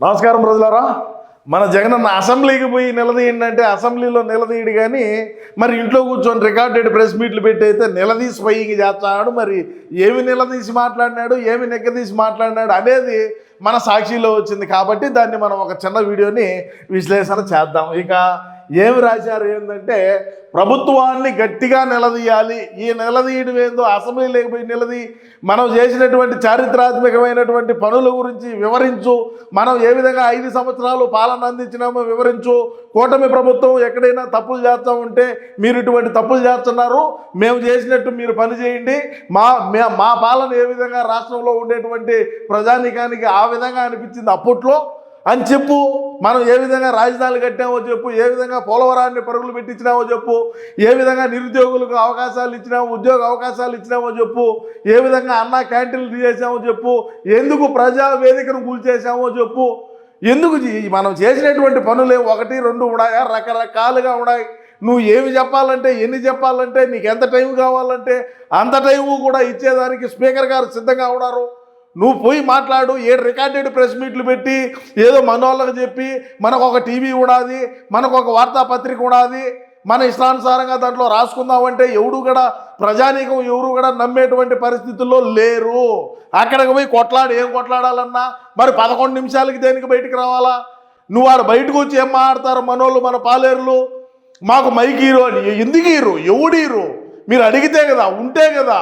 నమస్కారం ప్రజలారా. మన జగనన్న అసెంబ్లీకి పోయి నిలదీయండి అంటే అసెంబ్లీలో నిలదీయడు, కానీ మరి ఇంట్లో కూర్చొని రికార్డెడ్ ప్రెస్ మీట్లు పెట్టి అయితే నిలదీసి పైకి చేస్తాడు. మరి ఏమి నిలదీసి మాట్లాడినాడు, ఏమి నెగ్గదీసి మాట్లాడినాడు అనేది మన సాక్షిలో వచ్చింది. కాబట్టి దాన్ని మనం ఒక చిన్న వీడియోని విశ్లేషణ చేద్దాం. ఇక ఏమి రాశారు ఏంటంటే, ప్రభుత్వాన్ని గట్టిగా నిలదీయాలి. ఈ నిలదీయడం ఏందో అసెంబ్లీ లేకపోయి నిలదీ మనం చేసినటువంటి చారిత్రాత్మకమైనటువంటి పనుల గురించి వివరించు, మనం ఏ విధంగా 5 సంవత్సరాలు పాలన అందించినామో వివరించు. కూటమి ప్రభుత్వం ఎక్కడైనా తప్పులు చేస్తూ ఉంటే మీరు ఇటువంటి తప్పులు చేస్తున్నారు, మేము చేసినట్టు మీరు పని చేయండి, మా పాలన ఏ విధంగా రాష్ట్రంలో ఉండేటువంటి ప్రజానీకానికి ఆ విధంగా అనిపించింది అప్పట్లో అని చెప్పు. మనం ఏ విధంగా రాజధానులు కట్టామో చెప్పు, ఏ విధంగా పోలవరాన్ని పరుగులు పెట్టించినామో చెప్పు, ఏ విధంగా నిరుద్యోగులకు అవకాశాలు ఇచ్చినామో, ఉద్యోగ అవకాశాలు ఇచ్చినామో చెప్పు, ఏ విధంగా అన్నా క్యాంటీన్లు చేసామో చెప్పు, ఎందుకు ప్రజా వేదికను కూల్చేసామో చెప్పు. ఎందుకు మనం చేసినటువంటి పనులే 1, 2 ఉన్నాయా? రకరకాలుగా ఉన్నాయి. నువ్వు ఏమి చెప్పాలంటే, ఎన్ని చెప్పాలంటే, నీకు ఎంత టైం కావాలంటే అంత టైము కూడా ఇచ్చేదానికి స్పీకర్ గారు సిద్ధంగా ఉన్నారు. నువ్వు పోయి మాట్లాడు. 7 రికార్డెడ్ ప్రెస్ మీట్లు పెట్టి ఏదో మనోళ్ళకి చెప్పి మనకు ఒక టీవీ ఉండాది, మనకు ఒక వార్తాపత్రిక ఉండాది, మన ఇష్టానుసారంగా దాంట్లో రాసుకుందామంటే ఎవడు కూడా ప్రజానీకం ఎవరు కూడా నమ్మేటువంటి పరిస్థితుల్లో లేరు. అక్కడికి పోయి ఏం కొట్లాడాలన్నా మరి 11 నిమిషాలకి దేనికి బయటికి రావాలా? నువ్వు వాడు బయటకు వచ్చి ఏం మాట్లాడతారు మనోళ్ళు, మన పాలేరులు? మాకు మైక్ హీరో అని ఎందుకు హీరో? ఎవడు హీరో? మీరు అడిగితే కదా, ఉంటే కదా,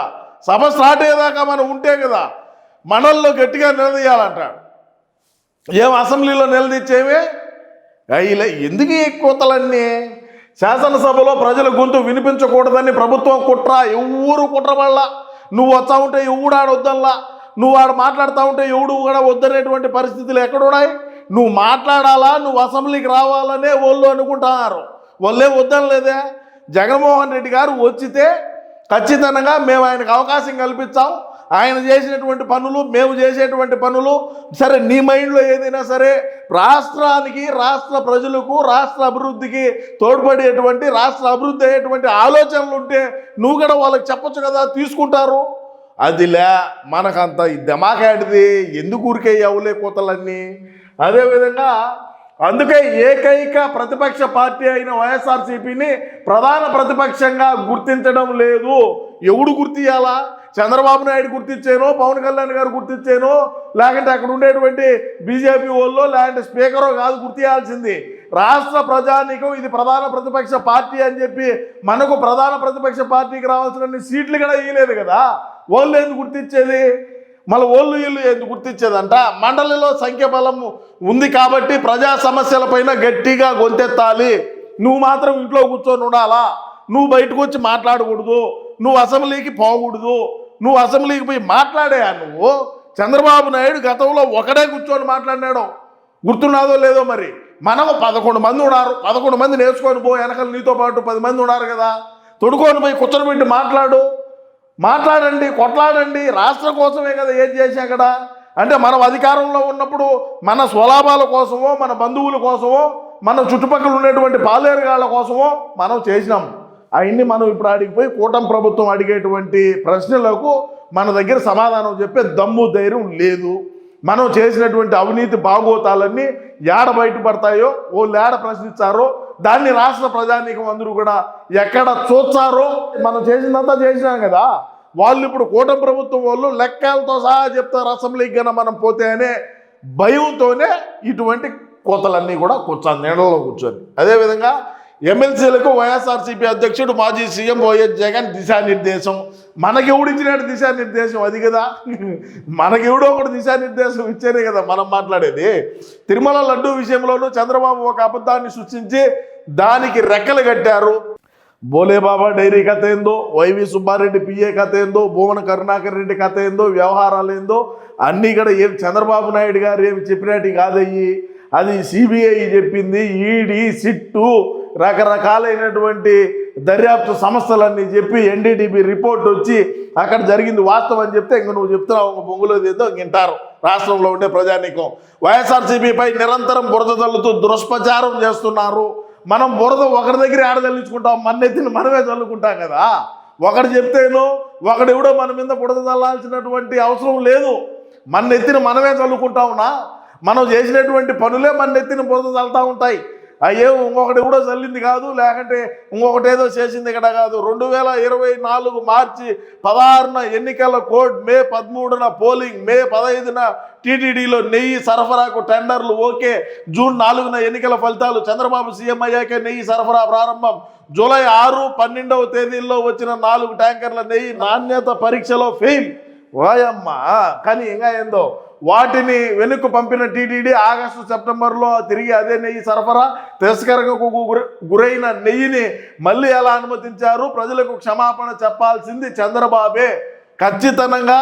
సభ స్టార్ట్ అయ్యేదాకా మనం ఉంటే కదా మనల్లో గట్టిగా నిలదీయాలంటాడు. ఏం అసెంబ్లీలో నిలదీచ్చేమే ఇలా ఎందుకు ఈ కోతలన్నీ? శాసనసభలో ప్రజల గొంతు వినిపించకూడదని ప్రభుత్వం కుట్ర. ఎవరు కుట్ర వల్ల నువ్వు వస్తా ఉంటే ఎవడు ఆడొద్దల్లా, నువ్వు ఆడ మాట్లాడుతూ ఉంటే ఎవడు కూడా వద్దనేటువంటి పరిస్థితులు ఎక్కడున్నాయి? నువ్వు మాట్లాడాలా, నువ్వు అసెంబ్లీకి రావాలనే వాళ్ళు అనుకుంటున్నారు. వాళ్ళే వద్దనలేదే. జగన్మోహన్ రెడ్డి గారు వచ్చితే ఖచ్చితంగా మేము ఆయనకు అవకాశం కల్పించాం. ఆయన చేసినటువంటి పనులు, మేము చేసేటువంటి పనులు సరే, నీ మైండ్లో ఏదైనా సరే రాష్ట్రానికి, రాష్ట్ర ప్రజలకు, రాష్ట్ర అభివృద్ధికి తోడ్పడేటువంటి, రాష్ట్ర అభివృద్ధి అయ్యేటువంటి ఆలోచనలు ఉంటే నువ్వు కూడా వాళ్ళకి చెప్పొచ్చు కదా, తీసుకుంటారు. అదిలే మనకంత దమాకాడిది ఎందుకు ఊరికే అవులే కోతలన్నీ. అదేవిధంగా అందుకే ఏకైక ప్రతిపక్ష పార్టీ అయిన వైఎస్ఆర్సీపీని ప్రధాన ప్రతిపక్షంగా గుర్తించడం లేదు. ఎవడు గుర్తియాలా? చంద్రబాబు నాయుడు గుర్తించానో, పవన్ కళ్యాణ్ గారు గుర్తించానో, లేకుంటే అక్కడ ఉండేటువంటి బీజేపీ వాళ్ళు, లేకుంటే స్పీకరో కాదు గుర్తించాల్సింది. రాష్ట్ర ప్రజానీకం ఇది ప్రధాన ప్రతిపక్ష పార్టీ అని చెప్పి మనకు ప్రధాన ప్రతిపక్ష పార్టీకి రావాల్సిన సీట్లు కూడా ఇవ్వలేదు కదా. వాళ్ళు ఎందుకు గుర్తించేది? మళ్ళీ వీళ్ళు ఎందుకు గుర్తించేదంట? మండలిలో సంఖ్యాబలం ఉంది కాబట్టి ప్రజా సమస్యలపైన గట్టిగా గొంతెత్తాలి. నువ్వు మాత్రం ఇంట్లో కూర్చొని ఉండాలా, నువ్వు బయటకు వచ్చి మాట్లాడకూడదు, నువ్వు అసెంబ్లీకి పోకూడదు. నువ్వు అసెంబ్లీకి పోయి మాట్లాడేయా? నువ్వు చంద్రబాబు నాయుడు గతంలో ఒకడే కూర్చొని మాట్లాడినాడు, గుర్తున్నాదో లేదో. మరి మనము 11 మంది ఉన్నారు, 11 మంది నేర్చుకొని పో, వెనకాల నీతో పాటు 10 మంది ఉన్నారు కదా, తొడుకొని పోయి కూర్చొని పెట్టి మాట్లాడండి, కొట్లాడండి. రాష్ట్రం కోసమే కదా ఏం చేసా అక్కడ. అంటే మనం అధికారంలో ఉన్నప్పుడు మన స్వలాభాల కోసమో, మన బంధువుల కోసమో, మన చుట్టుపక్కల ఉండేటువంటి పాలేరుగాళ్ళ కోసమో మనం చేసినాం. అవన్నీ మనం ఇప్పుడు అడిగిపోయి కూటమి ప్రభుత్వం అడిగేటువంటి ప్రశ్నలకు మన దగ్గర సమాధానం చెప్పే దమ్ము ధైర్యం లేదు. మనం చేసినటువంటి అవినీతి బాగోతాలన్నీ ఏడ బయటపడతాయో, వాళ్ళు ఏడ ప్రశ్నిస్తారో దాన్ని రాష్ట్ర ప్రజానీకం అందరూ కూడా ఎక్కడ చూస్తారో. మనం చేసిందంతా చేసినాం కదా. వాళ్ళు ఇప్పుడు కూటమి ప్రభుత్వం వాళ్ళు లెక్కలతో సహా చెప్తారు అసెంబ్లీకి కన్నా మనం పోతే అనే భయంతోనే ఇటువంటి కోతలన్నీ కూడా కూర్చొని నీడలో కూర్చొని. అదేవిధంగా ఎమ్మెల్సీలకు వైఎస్ఆర్సీపీ అధ్యక్షుడు మాజీ సీఎం వైఎస్ జగన్ దిశానిర్దేశం. మనకెవడు ఇచ్చినట్టు దిశానిర్దేశం అది కదా. మనకెవడో ఒకటి దిశానిర్దేశం ఇచ్చేదే కదా మనం మాట్లాడేది. తిరుమల లడ్డూ విషయంలోనూ చంద్రబాబు ఒక అబద్ధాన్ని సృష్టించి దానికి రెక్కలు కట్టారు. బోలేబాబా డైరీ కథ ఏందో, వైవి సుబ్బారెడ్డి పిఏ కథ ఏందో, భువన కరుణాకర్ రెడ్డి కథ ఏందో, వ్యవహారాలు ఏందో అన్నీ కూడా ఏం చంద్రబాబు నాయుడు గారు ఏమి చెప్పినట్టు కాదయ్యి. అది సిబిఐ చెప్పింది, ఈడీ, సిట్టు, రకరకాలైనటువంటి దర్యాప్తు సంస్థలన్నీ చెప్పి ఎన్డీటీవీ రిపోర్ట్ వచ్చి అక్కడ జరిగింది వాస్తవం అని చెప్తే ఇంక నువ్వు చెప్తున్నావు ఒక బొంగులోది ఏదో వింటారు రాష్ట్రంలో ఉండే ప్రజానీకం. వైఎస్ఆర్సీపీపై నిరంతరం బురద తల్లుతూ దుష్ప్రచారం చేస్తున్నారు. మనం బురద ఒకరి దగ్గర ఆడదల్లించుకుంటాం, మన్నెత్తిని మనమే చల్లుకుంటాం కదా. ఒకడు చెప్తేనో ఒకడెవడో మన మీద బురద చల్లాల్సినటువంటి అవసరం లేదు. మన్నెత్తిని మనమే చల్లుకుంటావునా? మనం చేసినటువంటి పనులే మన నెత్తిన బురద చల్లుతూ ఉంటాయి. అయ్యే ఇంకొకటి కూడా చల్లింది కాదు, లేకంటే ఇంకొకటి ఏదో చేసింది ఇక్కడ కాదు. 2024 మార్చి 16న ఎన్నికల కోడ్, మే 13న పోలింగ్, మే 15న టీటీడీలో నెయ్యి సరఫరాకు టెండర్లు ఓకే, జూన్ 4న ఎన్నికల ఫలితాలు, చంద్రబాబు సీఎం అయ్యాకే నెయ్యి సరఫరా ప్రారంభం, జూలై 6, 12వ తేదీల్లో వచ్చిన 4 ట్యాంకర్ల నెయ్యి నాణ్యత పరీక్షలో ఫెయిల్. వాయమ్మా, కానీ ఇంకా ఏందో వాటిని వెనుక్కు పంపిన టీటీడీ ఆగస్టు, సెప్టెంబర్లో తిరిగి అదే నెయ్యి సరఫరా, తిరస్కరణకు గురైన నెయ్యిని మళ్ళీ ఎలా అనుమతించారు? ప్రజలకు క్షమాపణ చెప్పాల్సింది చంద్రబాబే. ఖచ్చితంగా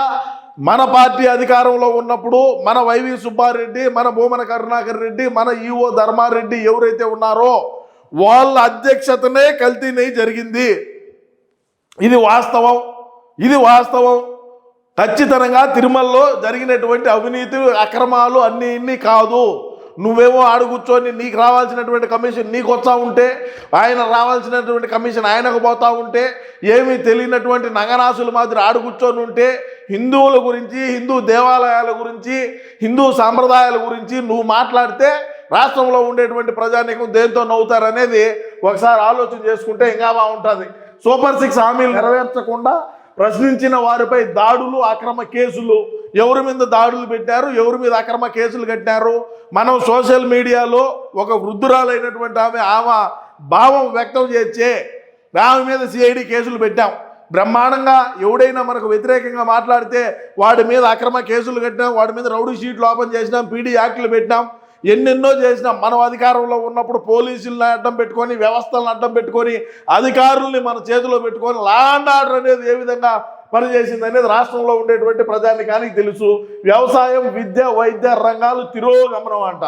మన పార్టీ అధికారంలో ఉన్నప్పుడు మన వైవి సుబ్బారెడ్డి, మన భూమన కరుణాకర్ రెడ్డి, మన ఈఓ ధర్మారెడ్డి ఎవరైతే ఉన్నారో వాళ్ళ అధ్యక్షతనే కల్తీ నెయ్యి జరిగింది. ఇది వాస్తవం, ఇది వాస్తవం. ఖచ్చితంగా తిరుమలలో జరిగినటువంటి అవినీతి అక్రమాలు అన్నీ ఇన్ని కాదు. నువ్వేమో ఆడు కూర్చొని నీకు రావాల్సినటువంటి కమిషన్ నీకు వస్తూ ఉంటే, ఆయన రావాల్సినటువంటి కమిషన్ ఆయనకు పోతూ ఉంటే, ఏమీ తెలియనటువంటి నంగనాసుల మాదిరి ఆడు కూర్చొని ఉంటే, హిందువుల గురించి, హిందూ దేవాలయాల గురించి, హిందూ సాంప్రదాయాల గురించి నువ్వు మాట్లాడితే రాష్ట్రంలో ఉండేటువంటి ప్రజానీకం దేంతో నవ్వుతారనేది ఒకసారి ఆలోచన చేసుకుంటే ఇంకా బాగుంటుంది. సూపర్ 6 హామీలు నెరవేర్చకుండా ప్రశ్నించిన వారిపై దాడులు, అక్రమ కేసులు, ఎవరి మీద దాడులు పెట్టారు, ఎవరి మీద అక్రమ కేసులు కట్టినారు. మనం సోషల్ మీడియాలో ఒక వృద్ధురాలైనటువంటి ఆమె భావం వ్యక్తం చేసే ఆమె మీద సిఐడి కేసులు పెట్టాం. బ్రహ్మాండంగా ఎవడైనా మనకు వ్యతిరేకంగా మాట్లాడితే వాడి మీద అక్రమ కేసులు కట్టినాం, వాడి మీద రౌడీ షీట్లు ఓపెన్ చేసినాం, పీడీ యాక్ట్లు పెట్టినాం, ఎన్నెన్నో చేసినాం. మనం అధికారంలో ఉన్నప్పుడు పోలీసులను అడ్డం పెట్టుకొని, వ్యవస్థలను అడ్డం పెట్టుకొని, అధికారుల్ని మన చేతిలో పెట్టుకొని లా అండ్ ఆర్డర్ అనేది ఏ విధంగా పనిచేసింది అనేది రాష్ట్రంలో ఉండేటువంటి ప్రజానికానికి తెలుసు. వ్యవసాయం, విద్య, వైద్య రంగాలు తిరోగమనం అంట.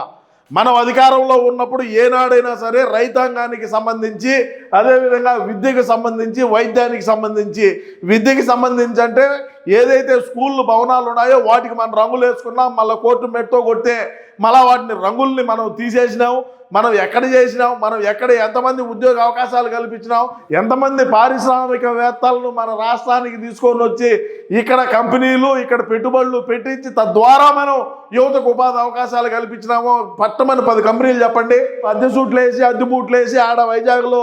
మనం అధికారంలో ఉన్నప్పుడు ఏనాడైనా సరే రైతాంగానికి సంబంధించి, అదేవిధంగా విద్యకు సంబంధించి, వైద్యానికి సంబంధించి, విద్యకి సంబంధించి అంటే ఏదైతే స్కూళ్ళు భవనాలు ఉన్నాయో వాటికి మనం రంగులు వేసుకున్నాం, మళ్ళీ కోర్టు మెట్టుతో కొడితే మళ్ళీ వాటిని రంగుల్ని మనం తీసేసినాం. మనం ఎక్కడ చేసినాం, మనం ఎక్కడ ఎంతమంది ఉద్యోగ అవకాశాలు కల్పించినాం, ఎంతమంది పారిశ్రామికవేత్తలను మన రాష్ట్రానికి తీసుకొని వచ్చి ఇక్కడ కంపెనీలు, ఇక్కడ పెట్టుబడులు పెట్టించి తద్వారా మనం యువతకు ఉపాధి అవకాశాలు కల్పించినామో పట్టమని 10 కంపెనీలు చెప్పండి. అద్దె సూట్లు వేసి, అద్దె బూట్లు వేసి ఆడ వైజాగ్లో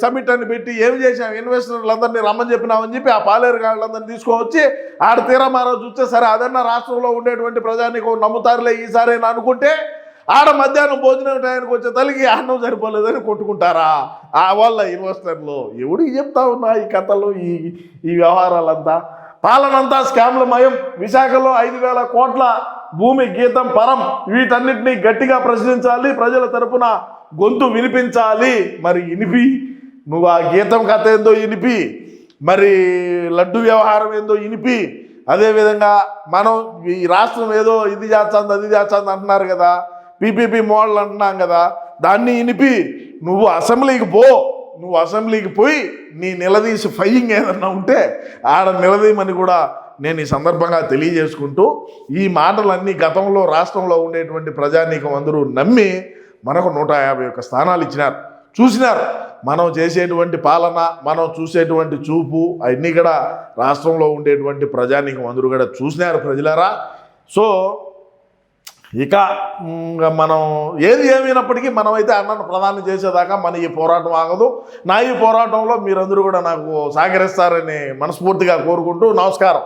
సమిట్ అని పెట్టి ఏమి చేసాం? ఇన్వెస్టర్లందరినీ రమ్మని చెప్పినామని చెప్పి ఆ పాలేరు గాళ్ళందరినీ తీసుకొని ఆడ తీరా మారో చూస్తే సరే అదన్నా రాష్ట్రంలో ఉండేటువంటి ప్రజానికి నమ్ముతారులే ఈసారైనా అనుకుంటే, ఆడ మధ్యాహ్నం భోజనం టైంకి వచ్చే తల్లికి అన్నం సరిపోలేదని కొట్టుకుంటారా ఆ వాళ్ళ ఇన్వెస్టర్లు? ఎవడికి చెప్తా ఉన్నా ఈ కథలు, ఈ వ్యవహారాలంతా? పాలనంతా స్కామ్లమయం. విశాఖలో 5,000 కోట్ల భూమి గీతం పరం. వీటన్నిటినీ గట్టిగా ప్రశ్నించాలి, ప్రజల తరపున గొంతు వినిపించాలి. మరి ఇనిపి, నువ్వు ఆ గీతం కథ ఏందో ఇనిపి, మరి లడ్డు వ్యవహారం ఏందో ఇనిపి, అదేవిధంగా మనం ఈ రాష్ట్రం ఏదో ఇది చేస్తుంది అది చేస్తుంది అంటున్నారు కదా, పీపీపీ మోడల్ అంటున్నాం కదా, దాన్ని ఇనిపి నువ్వు అసెంబ్లీకి పో. నువ్వు అసెంబ్లీకి పోయి నీ నిలదీసి ఫైయింగ్ ఏదన్నా ఉంటే ఆడ నిలదీయమని కూడా నేను ఈ సందర్భంగా తెలియజేసుకుంటూ, ఈ మాటలన్నీ గతంలో రాష్ట్రంలో ఉండేటువంటి ప్రజానీకం అందరూ నమ్మి మనకు 151 స్థానాలు ఇచ్చినారు. చూసినారు మనం చేసేటువంటి పాలన, మనం చూసేటువంటి చూపు అన్నీ కూడా రాష్ట్రంలో ఉండేటువంటి ప్రజానీకం అందరూ కూడా చూసినారు ప్రజలారా. సో ఇక మనం ఏది ఏమైనప్పటికీ మనమైతే అన్నను ప్రధానం చేసేదాకా మన ఈ పోరాటం ఆగదు. నా ఈ పోరాటంలో మీరందరూ కూడా నాకు సహకరిస్తారని మనస్ఫూర్తిగా కోరుకుంటూ నమస్కారం.